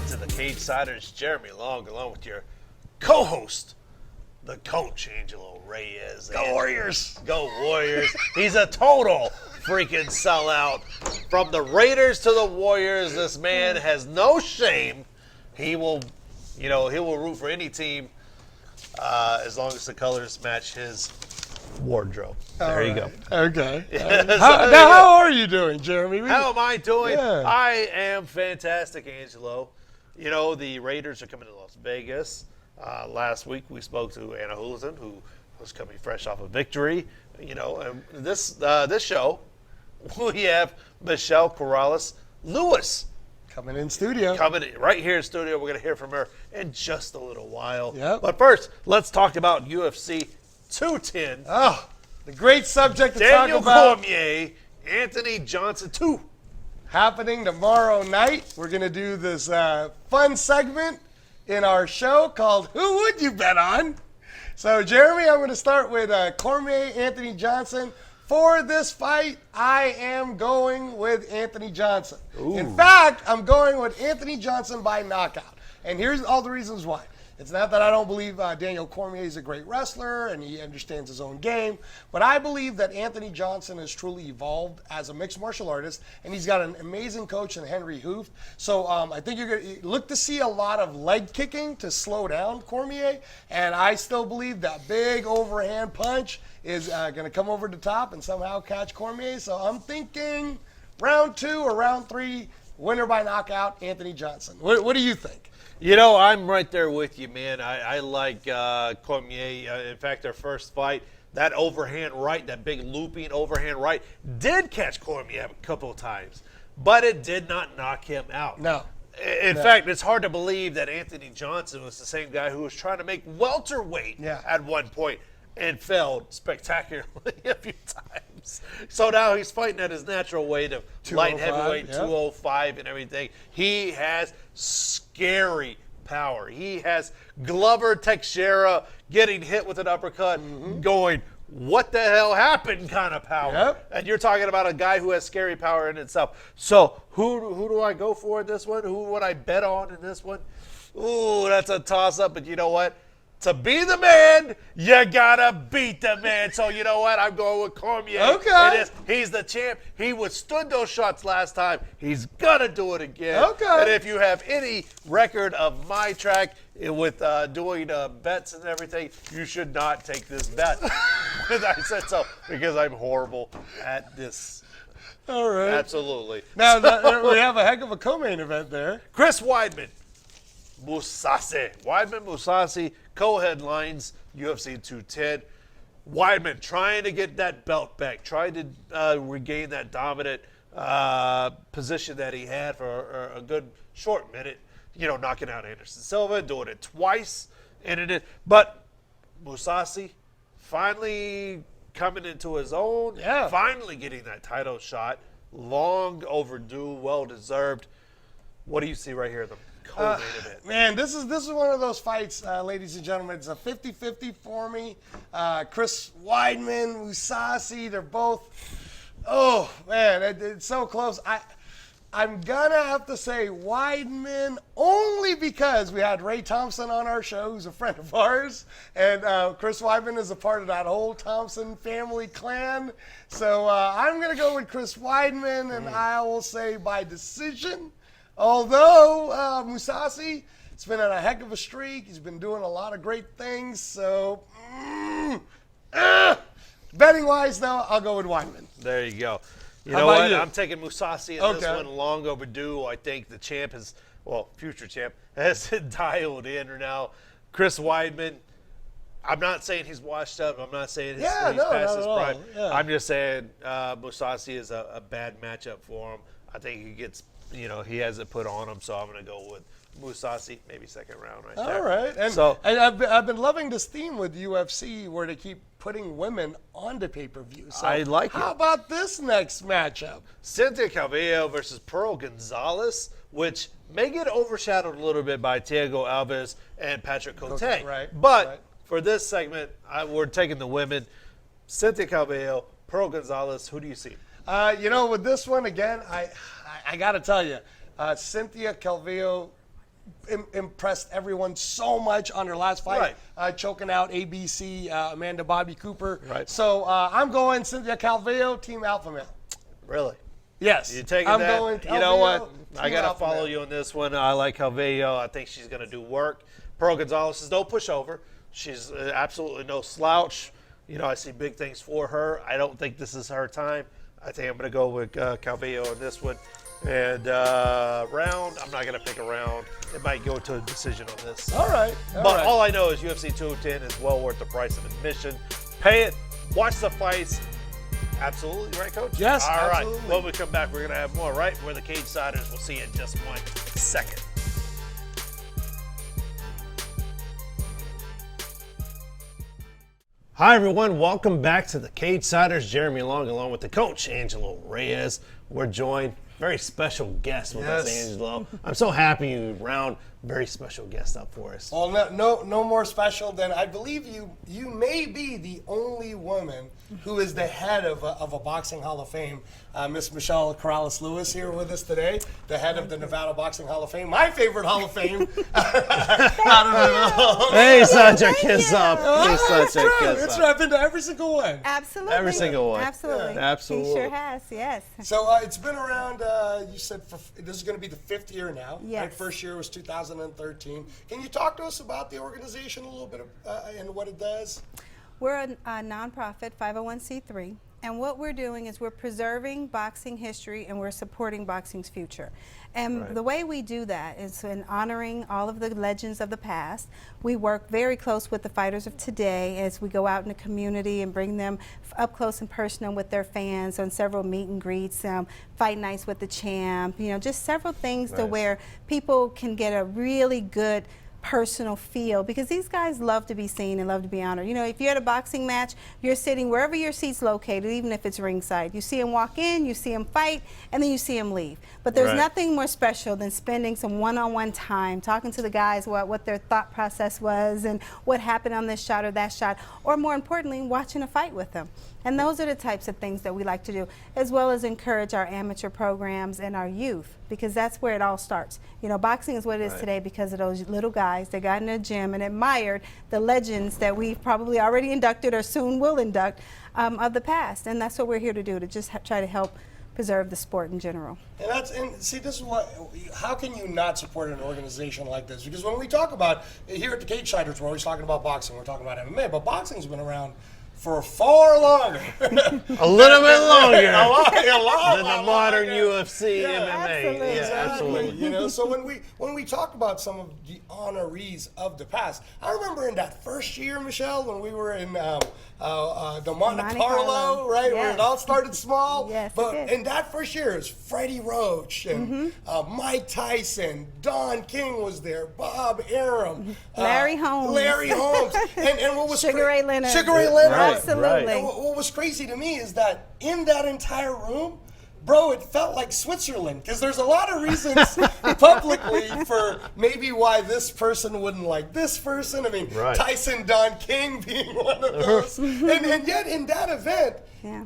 welcome to the Cagesiders. Jeremy along with your co-host, the coach, Angelo Reyes. Go Warriors! Go Warriors. He's a total freaking sellout. From the Raiders to the Warriors, this man has no shame. He will root for any team as long as the colors match his wardrobe. There you go. Okay. How are you doing, Jeremy? How am I doing? Yeah. I am fantastic, Angelo. You know, the Raiders are coming to Las Vegas. Last week we spoke to Anna Hulison, who was coming fresh off a victory. You know, and this show, we have Michelle Corrales-Lewis. Coming in studio. Coming right here in studio. We're going to hear from her in just a little while. Yep. But first, let's talk about UFC 210. Oh, the great subject to Daniel talk about. Cormier, Anthony Johnson 2. Happening tomorrow night. We're going to do this fun segment in our show called Who Would You Bet On? So, Jeremy, I'm going to start with Cormier, Anthony Johnson. For this fight, I am going with Anthony Johnson. Ooh. In fact, I'm going with Anthony Johnson by knockout. And here's all the reasons why. It's not that I don't believe Daniel Cormier is a great wrestler and he understands his own game, but I believe that Anthony Johnson has truly evolved as a mixed martial artist, and he's got an amazing coach in Henry Hooft. So I think you're going to look to see a lot of leg kicking to slow down Cormier, and I still believe that big overhand punch is going to come over the top and somehow catch Cormier. So I'm thinking round 2 or round 3, winner by knockout, Anthony Johnson. What do you think? You know, I'm right there with you, man. I like Cormier. In fact, their first fight, that overhand right, that big looping overhand right, did catch Cormier a couple of times, but it did not knock him out. No. In fact, it's hard to believe that Anthony Johnson was the same guy who was trying to make welterweight at one point and failed spectacularly a few times. So now he's fighting at his natural weight of light heavyweight, 205 and everything. He has scary power. He has Glover Teixeira getting hit with an uppercut, going, what the hell happened kind of power. Yep. And you're talking about a guy who has scary power in itself. So who do I go for in this one? Who would I bet on in this one? Ooh, that's a toss-up, but you know what? To be the man, you gotta beat the man. So you know what? I'm going with Cormier. Okay. He's the champ. He withstood those shots last time. He's gonna do it again. Okay. And if you have any record of my track with doing bets and everything, you should not take this bet. I said so because I'm horrible at this. All right. Absolutely. Now, we have a heck of a co-main event there. Chris Weidman. Mousasi co-headlines UFC 210. Weidman trying to get that belt back, trying to regain that dominant position that he had for a good short minute. You know, knocking out Anderson Silva, doing it twice, but Mousasi finally coming into his own. Yeah. Finally getting that title shot, long overdue, well deserved. What do you see right here? Man, this is one of those fights, ladies and gentlemen. It's a 50-50 for me. Chris Weidman, Mousasi, they're both, oh, man, it's so close. I'm going to have to say Weidman only because we had Ray Thompson on our show, who's a friend of ours, and Chris Weidman is a part of that whole Thompson family clan. So I'm going to go with Chris Weidman, and I will say by decision. Although Mousasi has been on a heck of a streak. He's been doing a lot of great things. So, betting-wise, though, I'll go with Weidman. There you go. You How know about what? you? I'm taking Mousasi in this one, long overdue. I think the champ is, future champ, has dialed in now. Chris Weidman, I'm not saying he's washed up. I'm not saying he's past his prime. Yeah. I'm just saying Mousasi is a bad matchup for him. I think he gets, he has it put on him, so I'm going to go with Mousasi, maybe second round right there. All right. And I've been loving this theme with UFC where they keep putting women on the pay-per-view. So I like it. How about this next matchup? Cynthia Calvillo versus Pearl Gonzalez, which may get overshadowed a little bit by Thiago Alves and Patrick Cote. Right. But for this segment, we're taking the women. Cynthia Calvillo, Pearl Gonzalez, who do you see? With this one, again, I got to tell you, Cynthia Calvillo impressed everyone so much on her last fight, choking out ABC Amanda Bobby Cooper. Right. So I'm going Cynthia Calvillo, Team Alpha Male. Really? Yes. You're taking I'm that? going You know what? Calvillo, I got to Alpha follow Male. you on this one. I like Calvillo. I think she's going to do work. Pearl Gonzalez is no pushover. She's absolutely no slouch. You know, I see big things for her. I don't think this is her time. I think I'm going to go with Calvillo on this one. And round, I'm not going to pick a round. It might go to a decision on this. All right. But all I know is UFC 210 is well worth the price of admission. Pay it. Watch the fights. Absolutely, right, Coach? Yes, All right. absolutely. When we come back, we're going to have more, right? We're the Cagesiders. We'll see you in just 1 second. Hi, everyone. Welcome back to the Cagesiders. Jeremy Long, along with the coach, Angelo Reyes. We're joined, very special guest with us, Angelo. I'm so happy you round very special guest up for us. Well, no more special than I believe you may be the only woman who is the head of a boxing Hall of Fame. Miss Michelle Corrales-Lewis here with us today, the head of the Nevada Boxing Hall of Fame, my favorite Hall of Fame. Hey, such a kiss up. He's such a kiss It's up. right, I've been to every single one. Absolutely. Every single one. Absolutely. Yeah. Absolutely. He sure has, yes. So it's been around, you said this is going to be the 5th year now. Yes. Right? First year was 2013. Can you talk to us about the organization a little bit and what it does? We're a nonprofit 501c3, and what we're doing is we're preserving boxing history and we're supporting boxing's future. And the way we do that is in honoring all of the legends of the past. We work very close with the fighters of today as we go out in the community and bring them up close and personal with their fans on several meet and greets, fight nights with the champ, you know, just several things to where people can get a really good personal feel, because these guys love to be seen and love to be honored. You know, if you're at a boxing match, you're sitting wherever your seat's located, even if it's ringside. You see them walk in, you see them fight, and then you see them leave. But there's nothing more special than spending some one-on-one time talking to the guys what their thought process was and what happened on this shot or that shot, or more importantly, watching a fight with them. And those are the types of things that we like to do, as well as encourage our amateur programs and our youth, because that's where it all starts. You know, boxing is what it is today because of those little guys that got in the gym and admired the legends that we've probably already inducted or soon will induct of the past. And that's what we're here to do, to just try to help preserve the sport in general. And see, this is what, how can you not support an organization like this? Because when we talk about, here at the Cagesiders, we're always talking about boxing, we're talking about MMA, but boxing's been around for far longer. A little bit longer a lot than the modern UFC, MMA. Absolutely. Yeah, absolutely. You know, so when we talk about some of the honorees of the past, I remember in that first year, Michelle, when we were in the Monte Carlo, right, where it all started small. Yes, but it did. in that first year, it was Freddie Roach and Mike Tyson, Don King was there, Bob Arum, Larry Holmes. and what was Sugar Ray Leonard. Sugar Ray Leonard. Absolutely. And what was crazy to me is that in that entire room, bro, it felt like Switzerland, because there's a lot of reasons publicly for maybe why this person wouldn't like this person. I mean, Tyson, Don King being one of those. and yet in that event,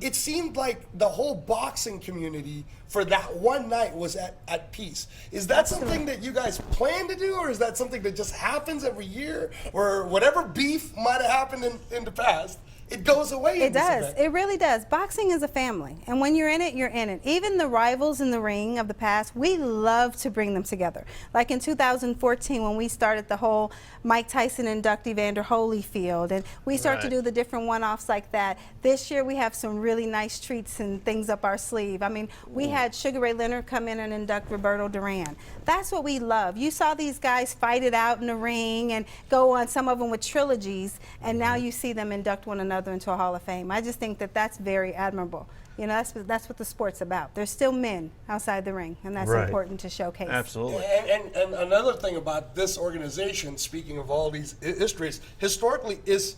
it seemed like the whole boxing community for that one night was at peace. Is that something that you guys plan to do, or is that something that just happens every year, or whatever beef might have happened in the past, it goes away? It does. It really does. Boxing is a family, and when you're in it, you're in it. Even the rivals in the ring of the past, we love to bring them together. Like in 2014, when we started the whole Mike Tyson induct Evander Holyfield, and we start to do the different one-offs like that. This year, we have some really nice treats and things up our sleeve. I mean, we had Sugar Ray Leonard come in and induct Roberto Duran. That's what we love. You saw these guys fight it out in the ring and go on, some of them with trilogies, and now you see them induct one another into a Hall of Fame. I just think that that's very admirable. You know, that's what the sport's about. There's still men outside the ring, and that's important to showcase. Absolutely. And another thing about this organization, speaking of all these histories, historically, is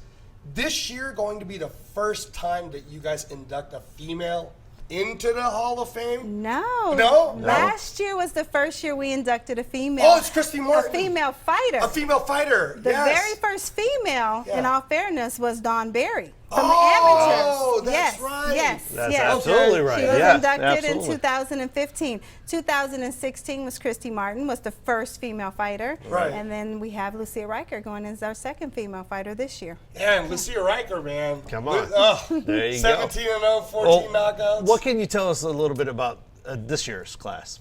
this year going to be the first time that you guys induct a female into the Hall of Fame? No. Last year was the first year we inducted a female. Oh, it's Christy Martin. A female fighter. A female fighter. The very first female, in all fairness, was Dawn Berry. From amateurs. Oh, that's yes, right. Yes, That's yes. absolutely right. She was Yes, inducted absolutely. in 2015. 2016 was Christy Martin, was the first female fighter. Right. And then we have Lucia Riker going as our second female fighter this year. Yeah, and Lucia Riker, man. Come on. There you 17-0, 14 knockouts. What can you tell us a little bit about this year's class?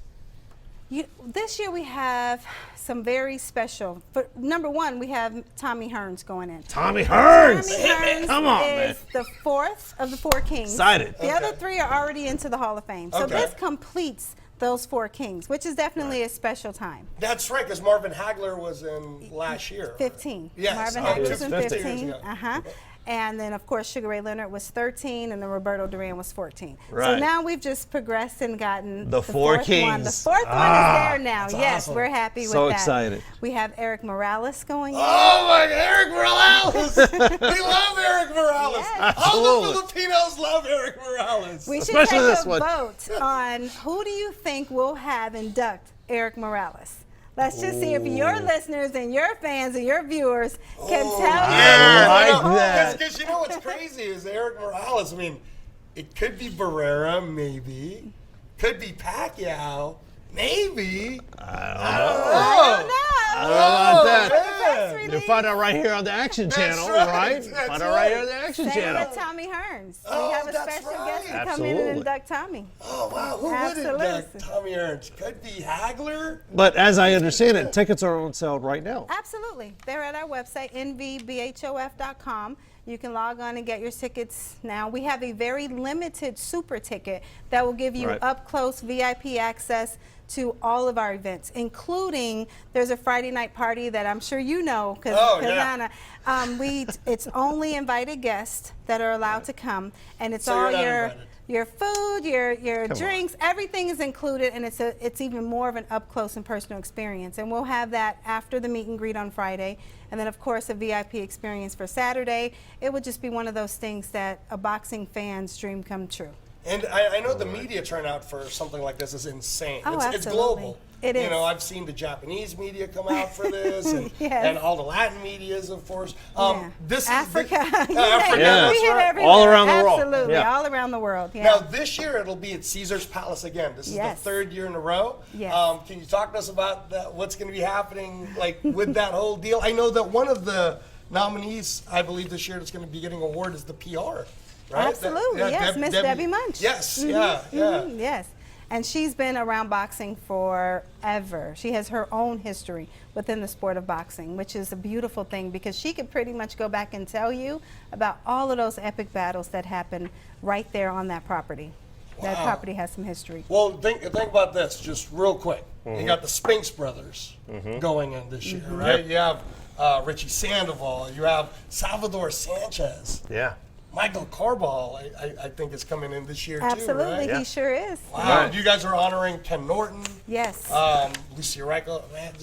This year we have some very special. For number one, we have Tommy Hearns going in. Tommy Hearns! Tommy Hearns Come on, man. is the fourth of the four kings. Excited. The other three are already into the Hall of Fame. So this completes those four kings, which is definitely a special time. That's right, because Marvin Hagler was in last year. 15. Yes. Marvin Oh, Hagler was in 15. 15. And then, of course, Sugar Ray Leonard was 13, and then Roberto Duran was 14. Right. So now we've just progressed and gotten The four fourth kings. one. The fourth one is there now. That's Yes, awesome. we're happy with So that. excited. We have Eric Morales going in. Oh my God, Eric Morales! We love Eric Morales. Yes. All the Absolutely. Filipinos love Eric Morales. We should Especially take this a one. vote on who do you think will have induct Eric Morales. Let's just see if your listeners and your fans and your viewers can tell I you. like that. Because you know what's crazy is Eric Morales. I mean, it could be Barrera, maybe. Could be Pacquiao, maybe. I don't know. I don't know. I don't know about that. Press Yeah. release. You'll find out right here on the Action Channel, right. right? That's Find out right here right. on the Action Same Channel. with Tommy Hearns. Oh, we have a that's special right. guest to come in Absolutely. and induct Tommy. Oh, wow. Who would Absolutely. induct Tommy Ernst? Could be Hagler? But as I understand it, tickets are on sale right now. Absolutely. They're at our website, nvbhof.com. You can log on and get your tickets now. We have a very limited super ticket that will give you Right. up-close VIP access to all of our events, including there's a Friday night party that I'm sure you know, because Oh, yeah. it's only invited guests that are allowed to come, and it's So all you're not your invited. your food, your Come on. drinks, everything is included, and it's even more of an up close and personal experience. And we'll have that after the meet and greet on Friday, and then of course a VIP experience for Saturday. It would just be one of those things that a boxing fan's dream come true. And I know the media turnout for something like this is insane. Oh, It's absolutely. global. It You is. know, I've seen the Japanese media come out for this, and, Yes. and all the Latin medias, of course. Yeah. This Africa. is the, Yeah. Africa. Yeah. We That's hit right. everywhere. All around the world. Absolutely, Yeah. all around the world. Yeah. Now this year it'll be at Caesar's Palace again. This is Yes. the third year in a row. Yes. Can you talk to us about what's going to be happening, like with that whole deal? I know that one of the nominees, I believe this year, that's going to be getting an award is the PR. Right? Absolutely, yes, Miss Debbie Munch. Yes, Mhm, yeah. mhm, yes. And she's been around boxing forever. She has her own history within the sport of boxing, which is a beautiful thing because she could pretty much go back and tell you about all of those epic battles that happened right there on that property. That Wow. property has some history. Well, think about this, just real quick. You got the Spinks brothers going in this year, right? You have Richie Sandoval. You have Salvador Sanchez. Yeah. Michael Carball, I think, is coming in this year Absolutely, too, right? Yeah. he sure is. Wow, you guys are honoring Ken Norton, Yes. Lucia Riker. Man,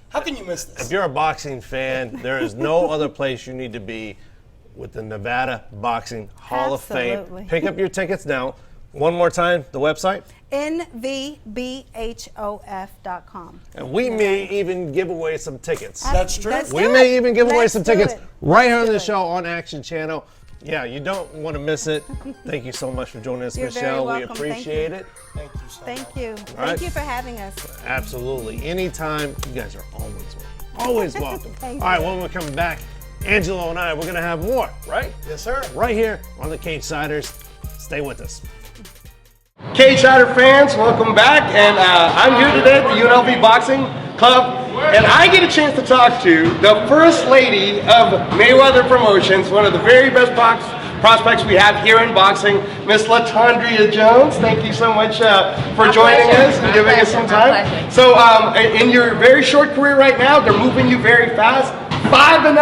how can you miss If this? you're a boxing fan, there is no other place you need to be with the Nevada Boxing Hall of Absolutely. Fame. Pick up your tickets now. One more time, the website. nvbhof.com. And we may even give away some tickets. That's true. Let's We do may it. even give away Let's some do tickets it. right here on Let's the do show on Action Channel. Yeah, you don't want to miss it. Thank you so much for joining us, You're very Michelle. We welcome. Thank appreciate you. it. Thank you so much. Thank you. right. Thank you for having us. Absolutely. Anytime, you guys are always welcome. Thank All right, you. when we come back, Angelo and I, we're going to have more, right? Yes, sir. Right here on the Cagesiders. Stay with us. Cagesider fans, welcome back. And I'm here today at the UNLV Boxing Club. And I get a chance to talk to the first lady of Mayweather Promotions, one of the very best prospects we have here in boxing, Miss Latondria Jones. Thank you so much for joining us and giving us some time. So in your very short career right now, they're moving you very fast. 5-0,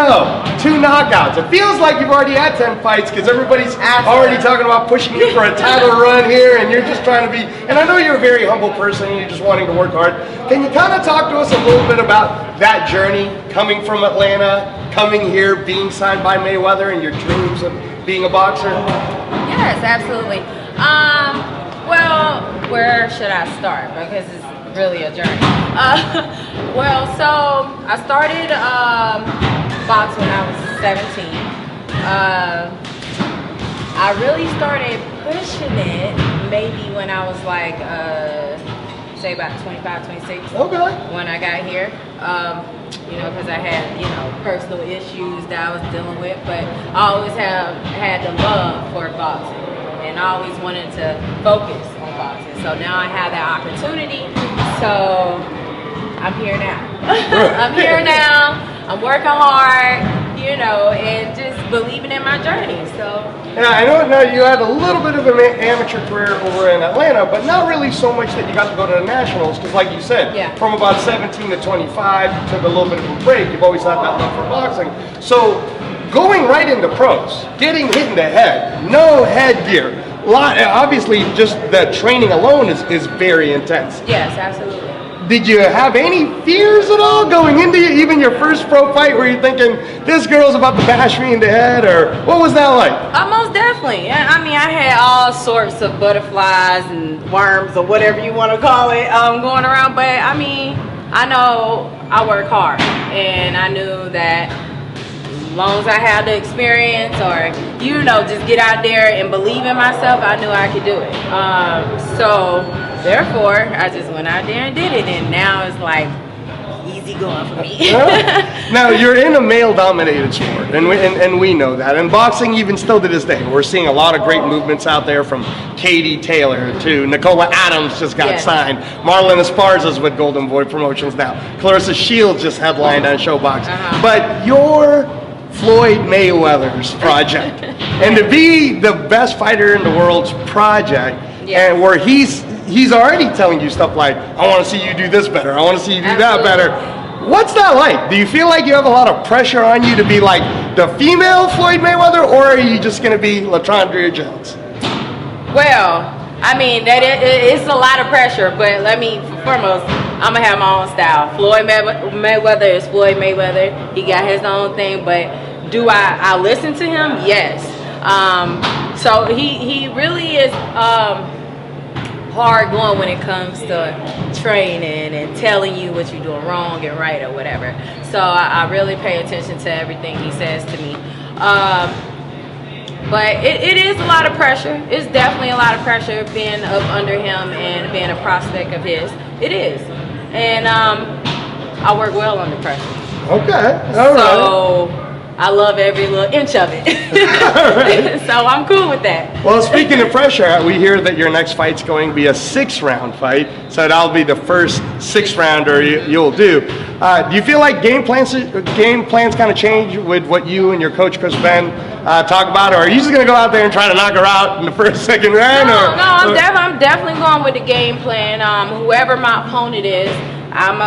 2 knockouts. It feels like you've already had 10 fights because everybody's already talking about pushing you for a title run here, and you're just trying to be, and I know you're a very humble person and you're just wanting to work hard. Can you kind of talk to us a little bit about that journey, coming from Atlanta, coming here, being signed by Mayweather, and your dreams of being a boxer? Yes, absolutely. Well, where should I start? Because it's really a journey. So I started boxing when I was 17. I really started pushing it maybe when I was like, say about 25, 26. Okay. When I got here. You know, because I had, you know, personal issues that I was dealing with, but I always have had the love for boxing, and I always wanted to focus on boxing. So now I have that opportunity, so I'm here now. I'm here now. I'm working hard, you know, and just believing in my journey. So yeah, I know now you had a little bit of an amateur career over in Atlanta, but not really so much that you got to go to the Nationals, because like you said, from about 17 to 25, you took a little bit of a break. You've always had that love for boxing. So going right into pros, getting hit in the head, no headgear, obviously just the training alone is very intense. yes, absolutely. Did you have any fears at all going into even your first pro fight? Were you thinking, this girl's about to bash me in the head, or what was that like? Most definitely. I mean, I had all sorts of butterflies and worms, or whatever you want to call it, going around. But I mean, I know I work hard, and I knew that as long as I had the experience, or, you know, just get out there and believe in myself, I knew I could do it. So therefore, I just went out there and did it, and now it's like easy going for me. Now, you're in a male-dominated sport, and we know that. And boxing, even still to this day, we're seeing a lot of great movements out there, from Katie Taylor to Nicola Adams just got signed. Marlon Esparza's with Golden Boy Promotions now. Clarissa Shields just headlined on Showbox. But you're Floyd Mayweather's project. And to be the best fighter in the world's project, and where he's already telling you stuff like, I want to see you do this better, I want to see you do that better. What's that like? Do you feel like you have a lot of pressure on you to be like the female Floyd Mayweather, or are you just going to be Latondria Jones? Well, I mean, it's a lot of pressure, but let me, foremost, I'm going to have my own style. Floyd Mayweather is Floyd Mayweather. He got his own thing, but do I listen to him? Yes. So he really is hard going when it comes to training and telling you what you're doing wrong and right or whatever. So I really pay attention to everything he says to me. But it is a lot of pressure. It's definitely a lot of pressure being up under him and being a prospect of his. It is. And I work well under pressure. Okay. All right. So I love every little inch of it. So I'm cool with that. Well, speaking of pressure, we hear that your next fight's going to be a 6-round fight. So that'll be the first 6-rounder you'll do. Do you feel like game plans kind of change with what you and your coach Chris Ben talk about, or are you just going to go out there and try to knock her out in the first, 2nd round? I'm definitely going with the game plan. Whoever my opponent is, I'm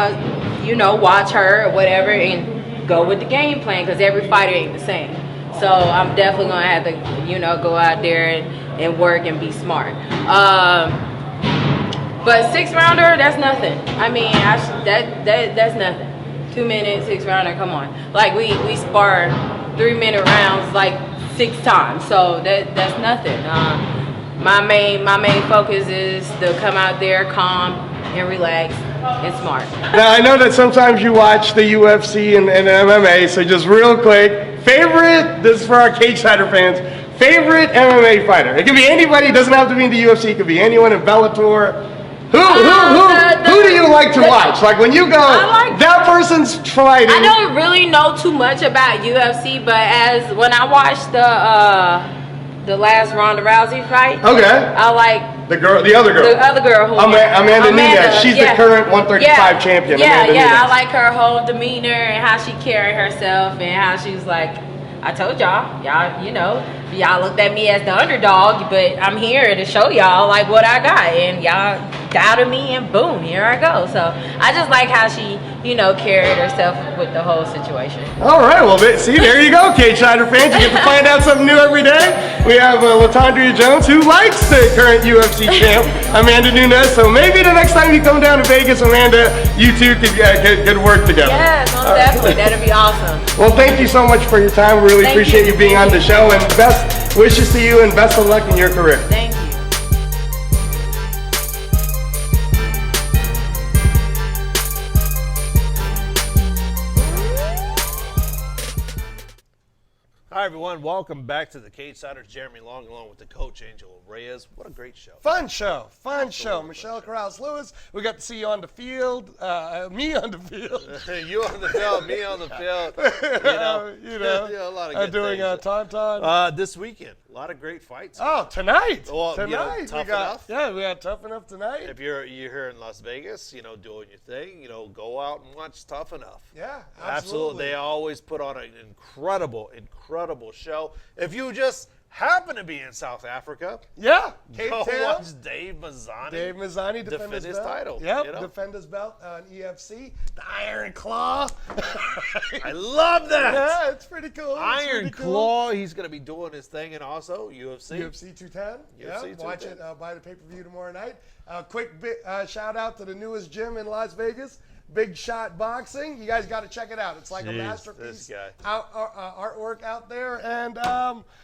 watch her or whatever and go with the game plan, because every fighter ain't the same. So I'm definitely going to have to, go out there and work and be smart. But 6-rounder, that's nothing. I mean, that's nothing. 2 minutes, 6-rounder, come on. Like we sparred 3-minute rounds like 6 times, so that's nothing. My main focus is to come out there calm and relax and smart. Now, I know that sometimes you watch the UFC and MMA, so just real quick, favorite, this is for our Cagesider fans, favorite MMA fighter. It can be anybody, it doesn't have to be in the UFC, it could be anyone in Bellator. Who do you like to watch? Like when you go, that person's fighting. I don't really know too much about UFC, but when I watched the last Ronda Rousey fight, I like the other girl. Amanda Nunes. She's the current 135 champion. I like her whole demeanor and how she carried herself and how she was like, I told y'all, y'all looked at me as the underdog, but I'm here to show y'all like what I got, and y'all doubted me, and boom, here I go. So I just like how she, carried herself with the whole situation. All right, well, see, there you go, Cagesider fans. You get to find out something new every day. We have Latondria Jones, who likes the current UFC champ, Amanda Nunes. So maybe the next time you come down to Vegas, Amanda, you two could get work together. Yeah, most definitely. That'd be awesome. Well, thank you so much for your time. We really appreciate you being on the show, and best wishes to you and best of luck in your career. Thank you. All Hi, everyone. Welcome back to the Cagesiders. Jeremy Long, along with the coach, Angelo Reyes. What a great show. Fun show. Michelle Corrales-Lewis. We got to see you on the field. Me on the field. You on the field, me on the field. A lot of good doing things. Ton Ton. This weekend, a lot of great fights. Oh, tonight. Well, tonight. Tough Enough. Yeah, we got Tough Enough tonight. If you're here in Las Vegas, doing your thing, go out and watch Tough Enough. Yeah, Absolutely. absolutely. They always put on an incredible show. If you just happen to be in South Africa, Yeah, Cape go Town. watch Dave Mazzani defend his belt. title. Yep, defend his belt on EFC. The Iron Claw. I love that. Yeah, it's pretty cool. Iron Claw, he's going to be doing his thing, and also UFC. UFC 210. Yeah, UFC watch 210. it. Buy the pay-per-view tomorrow night. Quick shout out to the newest gym in Las Vegas, Big Shot Boxing. You guys got to check it out. It's like a masterpiece. This guy. Artwork out there. And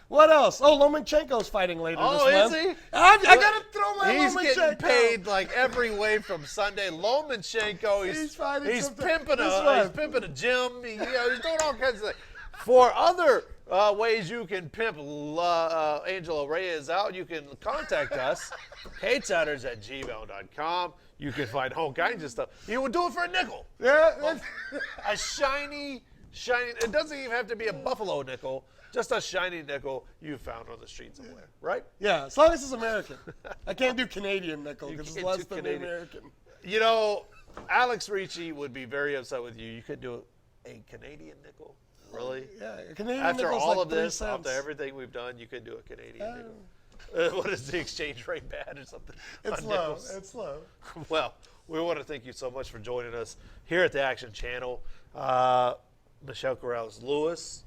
what else? Oh, Lomachenko's fighting later this month. Is he? I got to throw my He's Lomachenko. getting paid like every way from Sunday. Lomachenko, he's pimping a gym. He's doing all kinds of things. For other ways you can pimp Angelo Reyes out, you can contact us, cagesiders@gmail.com. You can find all kinds of stuff. He would do it for a nickel. Yeah. A shiny, it doesn't even have to be a buffalo nickel, just a shiny nickel you found on the street somewhere, right? Yeah, as long as it's American. I can't do Canadian nickel because it's can't less do than the Canadian. American. Alex Ricci would be very upset with you. You could do a Canadian nickel. Really? Yeah, a Canadian After nickel's all like of 3 this, cents. after everything we've done, you could do a Canadian nickel. What is the exchange rate bad or something? It's on low. nickels? It's low. Well, we want to thank you so much for joining us here at the Action Channel. Michelle Corrales-Lewis,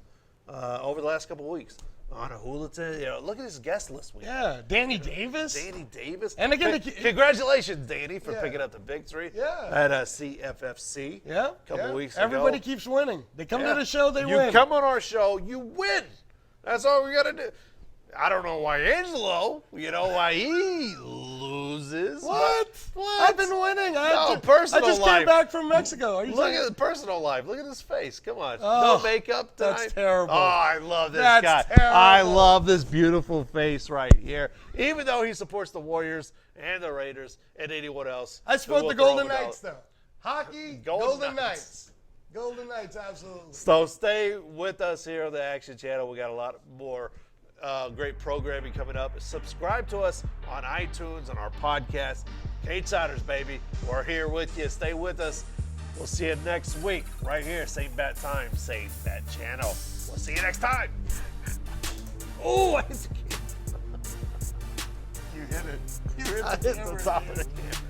over the last couple of weeks. Anna Hulaton, look at his guest list. Yeah, Danny Davis. Danny Davis. And again, congratulations, Danny, for picking up the victory Yeah. at CFFC a couple weeks ago. Everybody keeps winning. They come to the show, they you win. come on our show, you win. That's all we got to do. I don't know why Angelo, why he loses. What? I've been winning. I just life. came back from Mexico. Look at the personal life. Look at his face. Come on. Oh, no makeup tonight. that's terrible. Oh, I love this That's guy. terrible. I love this beautiful face right here. Even though he supports the Warriors and the Raiders and anyone else. I support who the will Golden throw it Knights, out. though. Hockey, Golden Golden Knights. Knights. Golden Knights, absolutely. So stay with us here on the Action Channel. We got a lot more great programming coming up. Subscribe to us on iTunes, on our podcast. Cagesiders, baby. We're here with you. Stay with us. We'll see you next week right here. Same bat time, same bat channel. We'll see you next time. Oh, I hit the camera. You hit it. You hit I the hit the camera, top dude. of the camera.